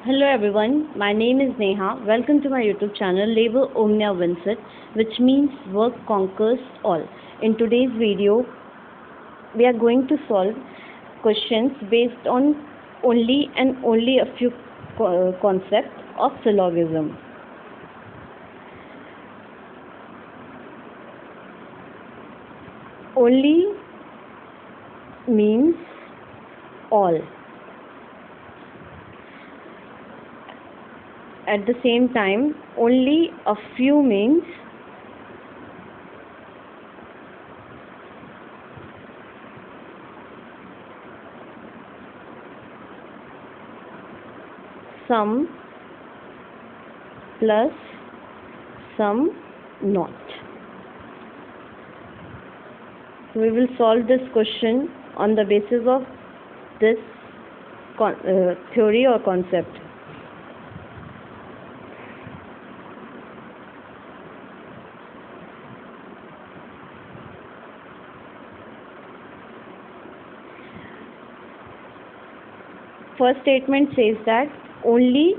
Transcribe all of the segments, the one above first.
Hello everyone, my name is Neha. Welcome to my YouTube channel Labor Omnia Vincit, which means work conquers all. In today's video, we are going to solve questions based on only a few concepts of syllogism. Only means all. At the same time, only a few means some plus some not. So we will solve this question on the basis of this theory or concept. First statement says that only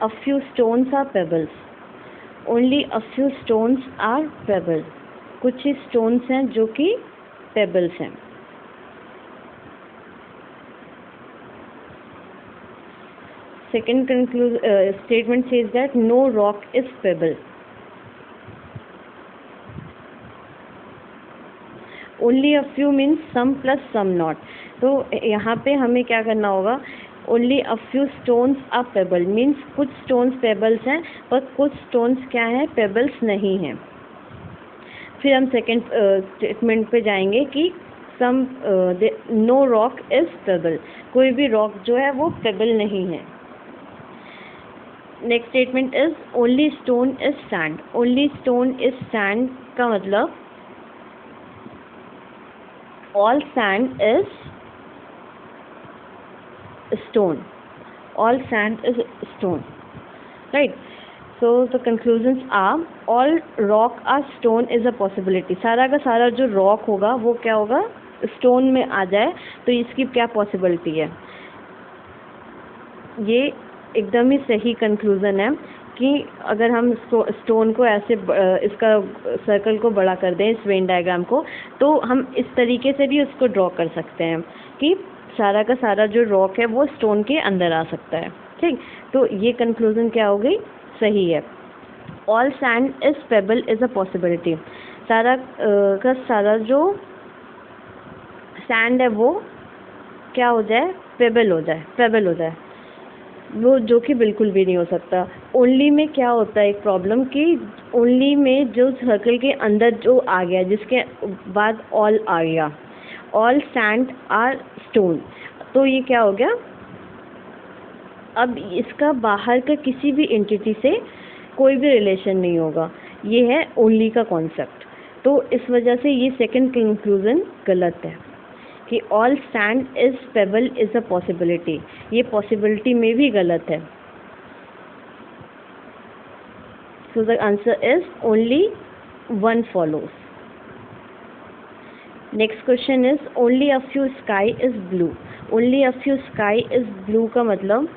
a few stones are pebbles. Only a few stones are pebbles. कुछ ही stones हैं जो कि pebbles हैं. Second statement says that no rock is pebble. Only a few means some plus some not. तो यहाँ पे हमें क्या करना होगा? Only a few stones are pebble means कुछ stones pebbles हैं पर कुछ stones क्या हैं? Pebbles नहीं हैं. फिर हम सेकेंड स्टेटमेंट पे जाएंगे कि some no rock is pebble. कोई भी rock जो है वो pebble नहीं है. Next statement is only stone is sand. Only stone is sand का मतलब all sand is stone. All sand is stone. Right? So the conclusions are all rock or stone is a possibility. सारा का सारा जो rock होगा वो क्या होगा? stone में आ जाए तो इसकी क्या possibility है? ये एकदम ही सही conclusion है कि अगर हम स्टोन को ऐसे इसका सर्कल को बड़ा कर दें इस वेन डायग्राम को तो हम इस तरीके से भी उसको ड्रॉ कर सकते हैं कि सारा का सारा जो रॉक है वो स्टोन के अंदर आ सकता है. ठीक, तो ये कंक्लूजन क्या हो गई? सही है. All sand is pebble is a possibility. सारा का सारा जो सैंड है वो क्या हो जाए? पेबल हो जाए. वो जो कि बिल्कुल भी नहीं हो सकता. ओनली में क्या होता है एक प्रॉब्लम कि ओनली में जो सर्कल के अंदर जो आ गया जिसके बाद ऑल आ गया, ऑल सैंड आर स्टोन, तो ये क्या हो गया? अब इसका बाहर का किसी भी एंटिटी से कोई भी रिलेशन नहीं होगा. ये है ओनली का कॉन्सेप्ट. तो इस वजह से ये सेकंड कंक्लूजन गलत है कि all sand is pebble is a possibility. ये पॉसिबिलिटी में भी गलत है. So the answer is only one follows. Next question is only a few sky is blue. Only a few sky is blue का मतलब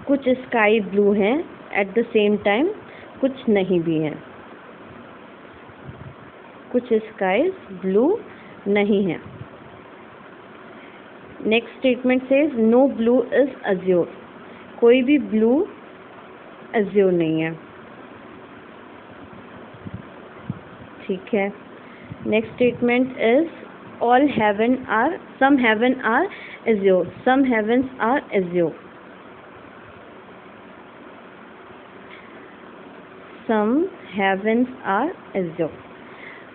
कुछ स्काई ब्लू हैं at the same time कुछ नहीं भी हैं. कुछ स्काई ब्लू नहीं है. Next statement says no blue is azure. कोई भी ब्लू अज्योर नहीं है. ठीक है. Next statement is all heaven are some heaven are azure. Some heavens are azure. Some heavens are azure.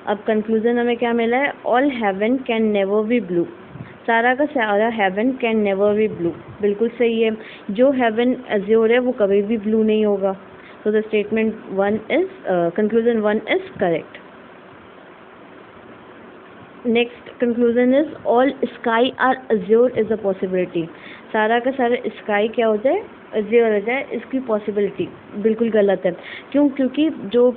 अब कंक्लूजन हमें क्या मिला है? All heaven can never be blue. सारा का सारा heaven can never be blue. बिल्कुल सही है. जो हेवन अज्योर है वो कभी भी ब्लू नहीं होगा. So the statement one is conclusion one is correct. Next conclusion is all sky are azure is a possibility. सारा का सारा स्काई क्या हो जाए? अज्योर हो जाए. इसकी पॉसिबिलिटी बिल्कुल गलत है. क्यों? क्योंकि जो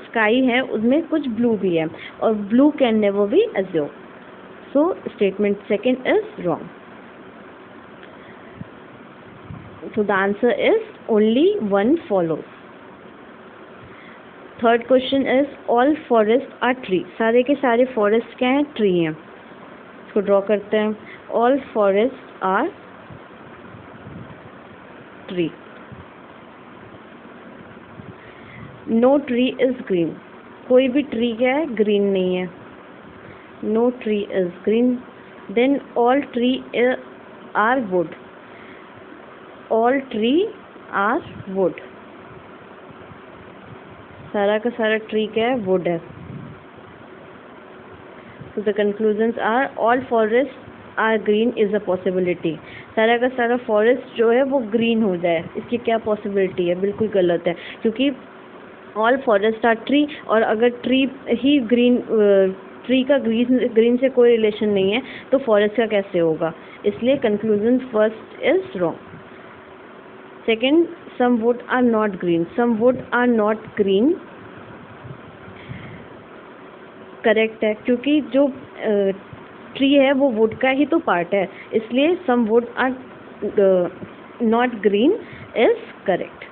स्काई है उसमें कुछ ब्लू भी है और blue can never B Azure. So statement second is wrong. So the answer is only one follows. Third question is all forests are tree. सारे के सारे forest क्या हैं? ट्री हैं. इसको ड्रॉ करते हैं. All forests are tree. No tree is green. कोई भी ट्री क्या है? ग्रीन नहीं है. No tree is green. Then all tree are wood. All tree are wood. सारा का सारा ट्री क्या है? वुड है. So the conclusions are all forests are green is a possibility. सारा का सारा फॉरेस्ट जो है वो ग्रीन हो जाए, इसकी क्या पॉसिबिलिटी है? बिल्कुल गलत है, क्योंकि ऑल फॉरेस्ट आर ट्री, और अगर ट्री ही ग्रीन, ट्री का ग्रीन से कोई रिलेशन नहीं है तो फॉरेस्ट का कैसे होगा? इसलिए conclusion first is wrong. Second, some wood are not green. Some wood are not green correct है, क्योंकि जो ट्री है वो वुड का ही तो पार्ट है, इसलिए some wood are not green is correct.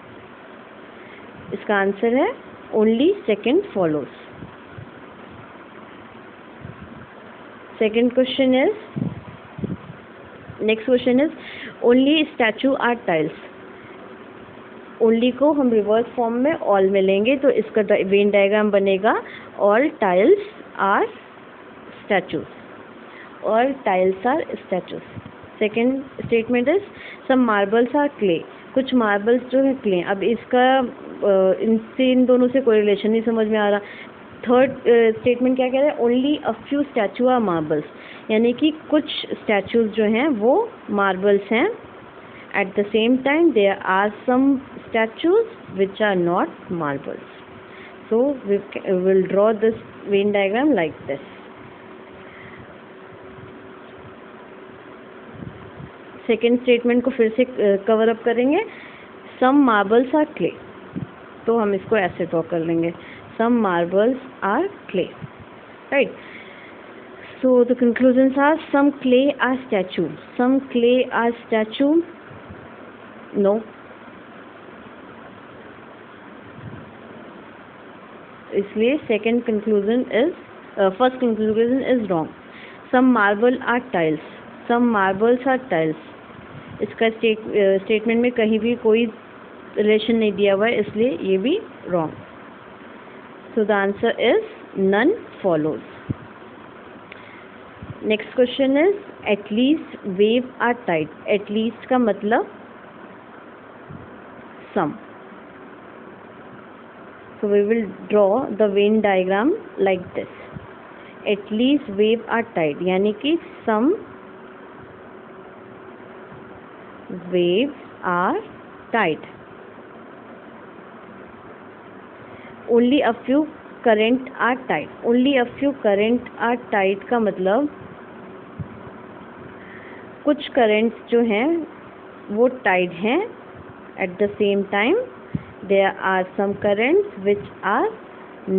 इसका आंसर है only second follows. Second question is, next question is only statue are tiles. Only को हम रिवर्स फॉर्म में ऑल में लेंगे तो इसका वेन डायग्राम बनेगा all tiles are statues. All tiles are statues. Second statement is some marbles are clay. कुछ marbles जो है क्ले. अब इसका इनसे इन दोनों से कोई रिलेशन नहीं समझ में आ रहा. थर्ड स्टेटमेंट क्या कह रहा है? Only a few statue are marbles, यानी कि कुछ स्टैचूज जो हैं वो मार्बल्स हैं. At the same time there are some statues which are not marbles. So we will draw this Venn diagram like this. Second statement को फिर से कवर अप करेंगे. सम मार्बल्स आर क्ले, तो हम इसको ऐसे ड्रॉ कर लेंगे. Some marbles are clay, right. So the conclusions are some clay are statue. Some clay are statue, no. इसलिए second conclusion is, first conclusion is wrong. Some marble are tiles. Some marbles are tiles. इसका statement में कहीं भी कोई relation नहीं दिया हुआ है, इसलिए ये भी wrong. So the answer is none follows. Next question is at least wave are tide. At least का मतलब सम. So we will draw the Venn diagram like this. At least wave are tied, यानी कि some waves are tied. Only a few current are tied. Only a few current are tied का मतलब कुछ currents जो हैं वो tied हैं. At the same time there are some currents which are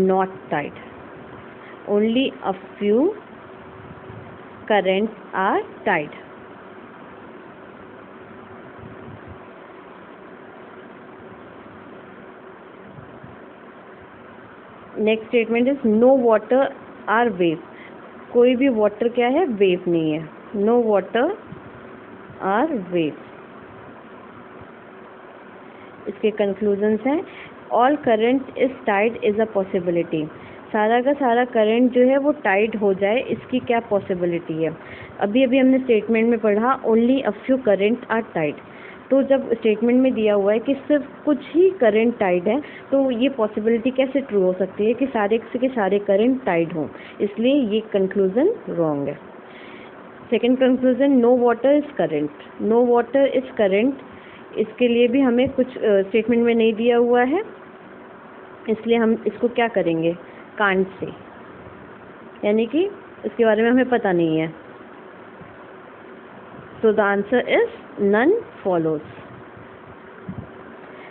not tied. Only a few currents are tied. Next statement is no water are wave. कोई भी water क्या है? wave नहीं है. No water are wave. इसके conclusions हैं all current is tied is a possibility. सारा का सारा करंट जो है वो टाइड हो जाए, इसकी क्या पॉसिबिलिटी है? अभी अभी हमने स्टेटमेंट में पढ़ा only a few current are tide. तो जब स्टेटमेंट में दिया हुआ है कि सिर्फ कुछ ही करंट टाइड है, तो ये पॉसिबिलिटी कैसे ट्रू हो सकती है कि सारे के सारे करंट टाइड हों? इसलिए ये कंक्लूजन रॉन्ग है. Second conclusion no water is current. No water is current, इसके लिए भी हमें कुछ स्टेटमेंट में नहीं दिया हुआ है, इसलिए हम इसको क्या करेंगे? कांट से, यानी कि इसके बारे में हमें पता नहीं है. So the answer is none follows.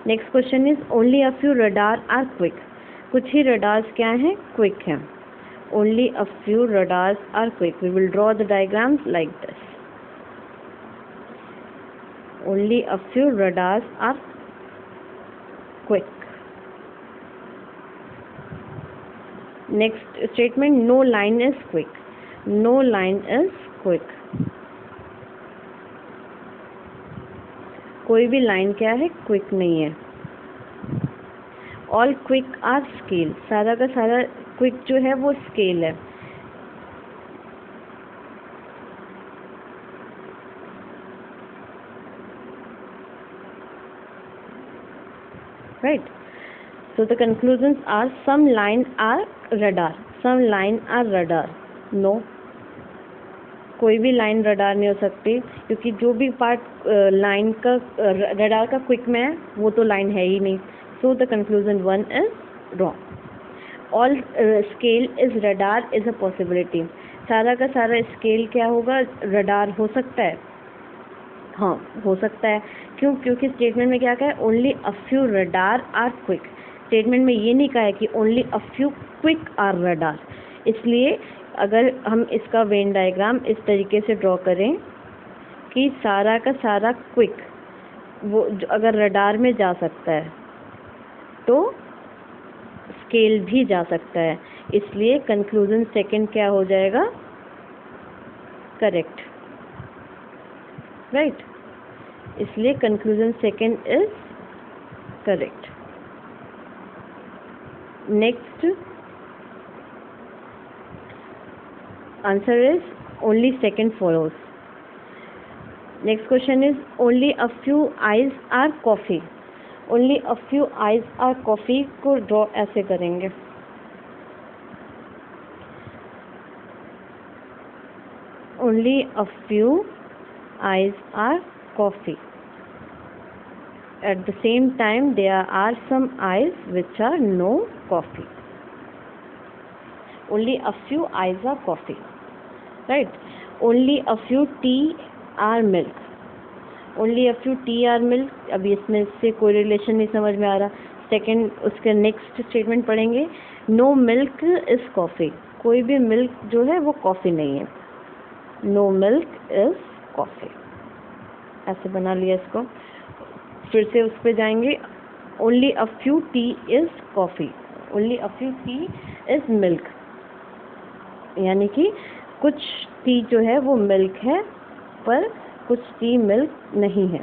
Next question is only a few radar are quick. कुछ ही रडार्स क्या हैं? क्विक हैं. Only a few radars are quick. We will draw the diagrams like this. Only a few radars are quick. Next statement, no line is quick. No line is quick. कोई भी line क्या है, quick नहीं है. All quick are scale. सारा का सारा quick जो है वो स्केल है. Right. So the conclusions are some line are radar. Some line are radar. No. कोई भी लाइन रडार नहीं हो सकती, क्योंकि जो भी पार्ट लाइन का रडार का क्विक में है वो तो लाइन है ही नहीं. So the conclusion 1 is wrong. All scale is radar is a possibility. सारा का सारा स्केल क्या होगा, रडार हो सकता है. हाँ, हो सकता है. क्यों? क्योंकि स्टेटमेंट में क्या कहा है, only a few radar are quick. Statement में ये नहीं कहा है कि only a few quick are radar. इसलिए अगर हम इसका वेन डायग्राम इस तरीके से ड्रॉ करें कि सारा का सारा क्विक वो अगर रडार में जा सकता है तो स्केल भी जा सकता है. इसलिए कंक्लूजन सेकंड क्या हो जाएगा, करेक्ट. राइट. इसलिए conclusion second is correct. Next answer is only second follows. Next question is only a few eyes are coffee. Only a few eyes are coffee को ड्रॉ ऐसे करेंगे. Only a few eyes are coffee. At the same time there are some eyes which are no coffee. Only a few eyes are coffee. Right. Only a few tea are milk. Only a few tea are milk. अभी इसमें से कोई relation नहीं समझ में आ रहा. Second उसके next statement पढ़ेंगे. No milk is coffee. कोई भी मिल्क जो है वो कॉफ़ी नहीं है. No milk is coffee. ऐसे बना लिया इसको. फिर से उस पर जाएंगे. Only a few tea is coffee. Only a few tea is milk. यानी कि कुछ टी जो है वो मिल्क है, पर कुछ टी मिल्क नहीं है.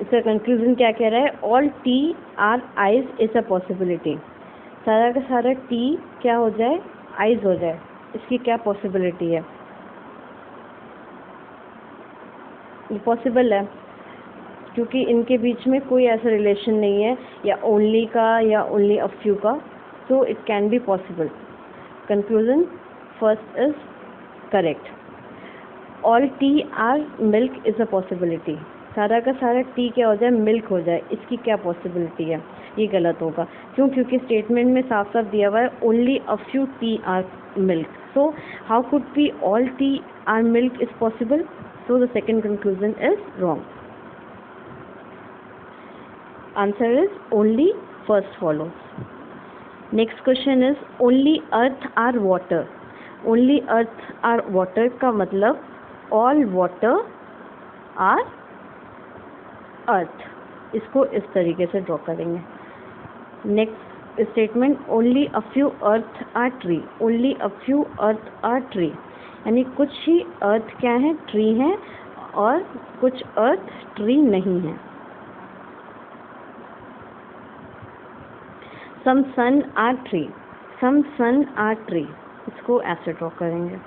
इसका कंक्लूजन क्या कह रहा है, all T R eyes is a possibility. सारा का सारा टी क्या हो जाए, आइज हो जाए. इसकी क्या पॉसिबिलिटी है, पॉसिबल है, क्योंकि इनके बीच में कोई ऐसा रिलेशन नहीं है या ओनली का या ओनली अ फ्यू का. So it can be possible. Conclusion first is correct. All T R milk is a possibility. सारा का सारा टी क्या हो जाए, मिल्क हो जाए. इसकी क्या पॉसिबिलिटी है, ये गलत होगा. क्यों? क्योंकि स्टेटमेंट में साफ साफ दिया हुआ है only a few T R milk. So how could be all T R milk is possible. So the second conclusion is wrong. Answer is only first follows. Next question is only earth are water. Only earth are water का मतलब all water are earth. इसको इस तरीके से draw करेंगे. Next statement only a few earth are tree. Only a few earth are tree. यानी कुछ ही अर्थ क्या है, ट्री है, और कुछ अर्थ ट्री नहीं है. Some sun are tree. Some sun are tree. इसको ऐसे ड्रॉ करेंगे.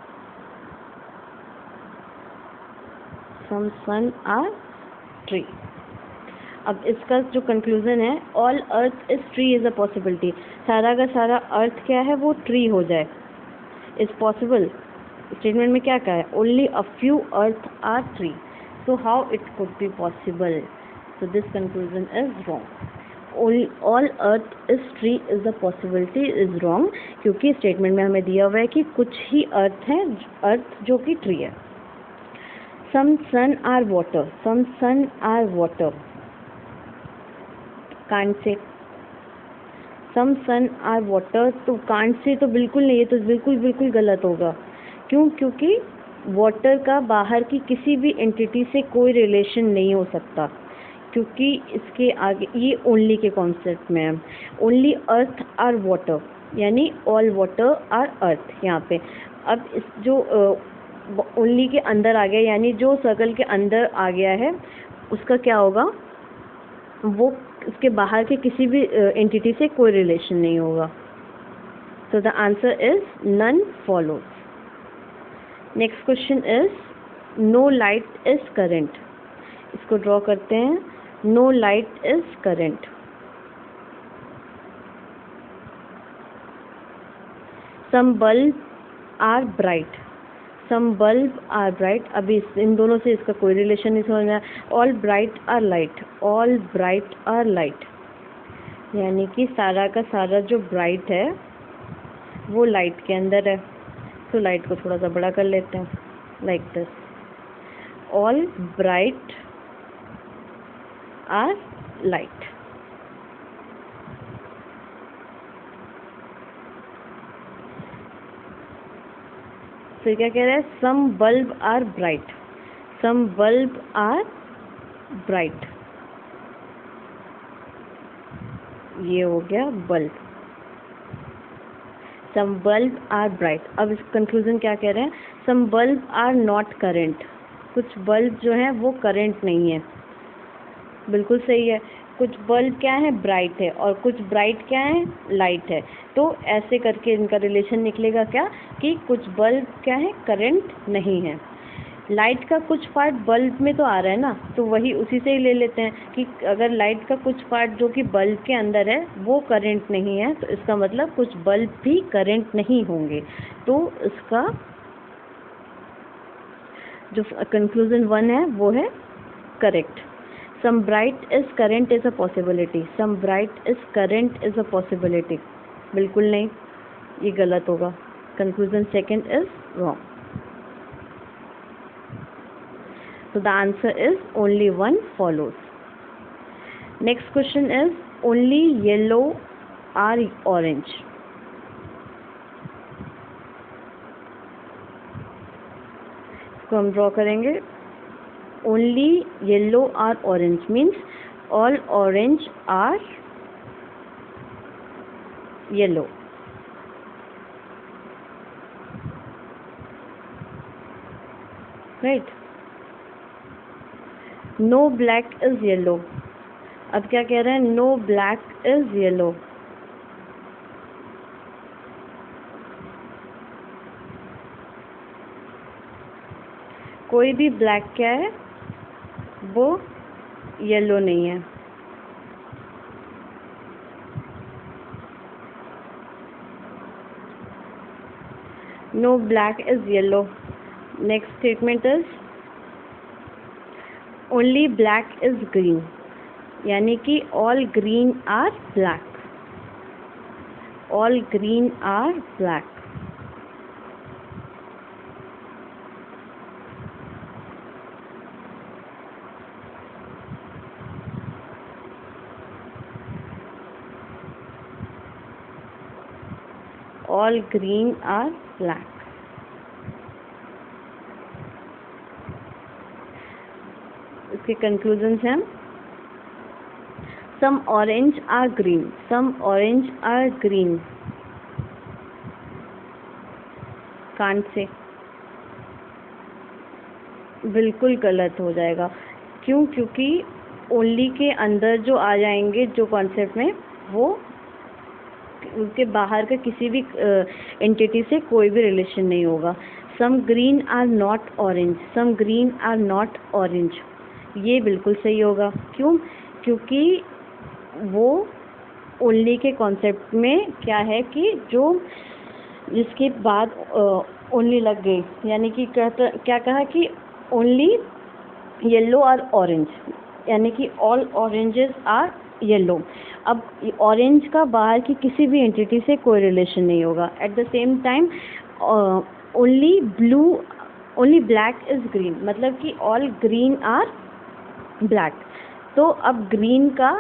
Some sun are tree. अब इसका जो कंक्लूजन है, all earth is tree is a possibility. सारा का सारा अर्थ क्या है, वो ट्री हो जाए, इज पॉसिबल. स्टेटमेंट में क्या कहा है, only a few earth are tree. So how it could be possible. So this conclusion is wrong. All earth is tree is the possibility is wrong, क्योंकि स्टेटमेंट में हमें दिया हुआ है कि कुछ ही अर्थ है, अर्थ जो कि ट्री है. Some sun are water. Some sun are water. Can't say. Some sun are water, तो कांट से तो बिल्कुल नहीं, ये तो बिल्कुल बिल्कुल गलत होगा। क्यों? क्योंकि वाटर का बाहर की किसी भी एंटिटी से कोई रिलेशन नहीं हो सकता, क्योंकि इसके आगे ये ओनली के कॉन्सेप्ट में है। ओनली अर्थ आर वाटर, यानी ऑल वाटर आर अर्थ यहाँ पे। अब इस जो ओनली के अंदर आ गया, यानी जो सर्कल के अंदर आ गया है उसका क्या होगा, वो उसके बाहर के किसी भी एंटिटी से कोई रिलेशन नहीं होगा। So the answer is none follows. Next question is no light is current. इसको ड्रॉ करते हैं। No light is current. Some bulbs are bright. Some bulbs are bright. अभी इन दोनों से इसका कोई रिलेशन नहीं समझ में आया। All bright are light. All bright are light. यानी कि सारा का सारा जो ब्राइट है वो लाइट के अंदर है। तो लाइट को थोड़ा सा बड़ा कर लेते हैं, like this. All bright are light. फिर क्या कह रहा है, some bulb are bright. Some bulb are bright, ये हो गया bulb. Some bulb are bright. अब इस कंक्लूजन क्या कह रहे हैं, some bulb are not current. कुछ बल्ब जो हैं वो करंट नहीं है। बिल्कुल सही है। कुछ बल्ब क्या है, ब्राइट है, और कुछ ब्राइट क्या है, लाइट है। तो ऐसे करके इनका रिलेशन निकलेगा क्या, कि कुछ बल्ब क्या है, करंट नहीं है। लाइट का कुछ पार्ट बल्ब में तो आ रहा है ना, तो वही उसी से ही ले लेते हैं कि अगर लाइट का कुछ पार्ट जो कि बल्ब के अंदर है वो करंट नहीं है, तो इसका मतलब कुछ बल्ब भी करंट नहीं होंगे। तो इसका जो कंक्लूजन 1 है वो है correct. Some bright is current is a possibility. Some bright is current is a possibility, बिल्कुल नहीं, ये गलत होगा। Conclusion 2 is wrong. So the answer is only one follows. Next question is only yellow or orange. इसको हम draw करेंगे। Only yellow or orange means all orange are yellow. Right? No black is yellow. अब क्या कह रहे हैं, no black is yellow. कोई भी ब्लैक क्या है, वो येलो नहीं है। No black is yellow. Next statement is only black is green, यानी कि all green are black. All green are black. All green are black. इसके कंक्लूजन्स हैं, some orange are green. Some orange are green, can't say बिल्कुल गलत हो जाएगा। क्यों? क्योंकि ओनली के अंदर जो आ जाएंगे जो कॉन्सेप्ट में, वो उसके बाहर का किसी भी एंटिटी से कोई भी रिलेशन नहीं होगा। Some green are not orange. Some green are not orange, ये बिल्कुल सही होगा। क्यों? क्योंकि वो ओनली के कॉन्सेप्ट में क्या है कि जो जिसके बाद ओनली लग गई, यानी कि क्या कहा कि ओनली येलो और ऑरेंज, यानी कि ऑल ऑरेंजेस आर येलो। अब ऑरेंज का बाहर की किसी भी एंटिटी से कोई रिलेशन नहीं होगा। Eight the same time only blue, only black is green, मतलब कि ऑल ग्रीन आर ब्लैक। तो अब ग्रीन का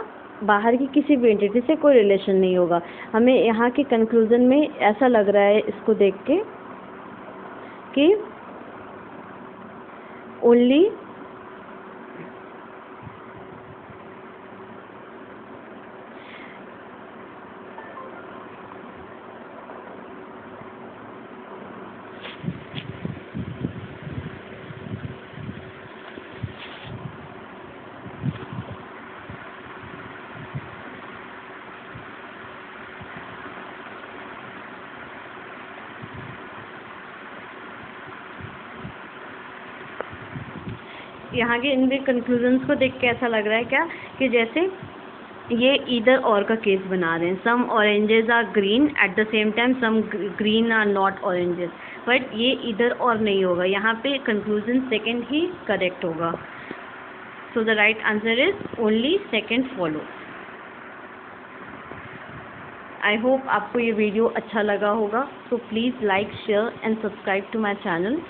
बाहर की किसी भी एंटिटी से कोई रिलेशन नहीं होगा। हमें यहाँ के कंक्लूजन में ऐसा लग रहा है इसको देख के कि ओनली यहाँ के इन कंक्लूजन्स को देख के ऐसा लग रहा है क्या कि जैसे ये ईदर और का केस बना रहे हैं। Some oranges are green at the same time some green are not oranges, but ये ईदर और नहीं होगा, यहाँ पे कंक्लूजन सेकंड ही करेक्ट होगा। So the right answer is only second follow. I hope आपको ये वीडियो अच्छा लगा होगा। So please like, share and subscribe to my channel.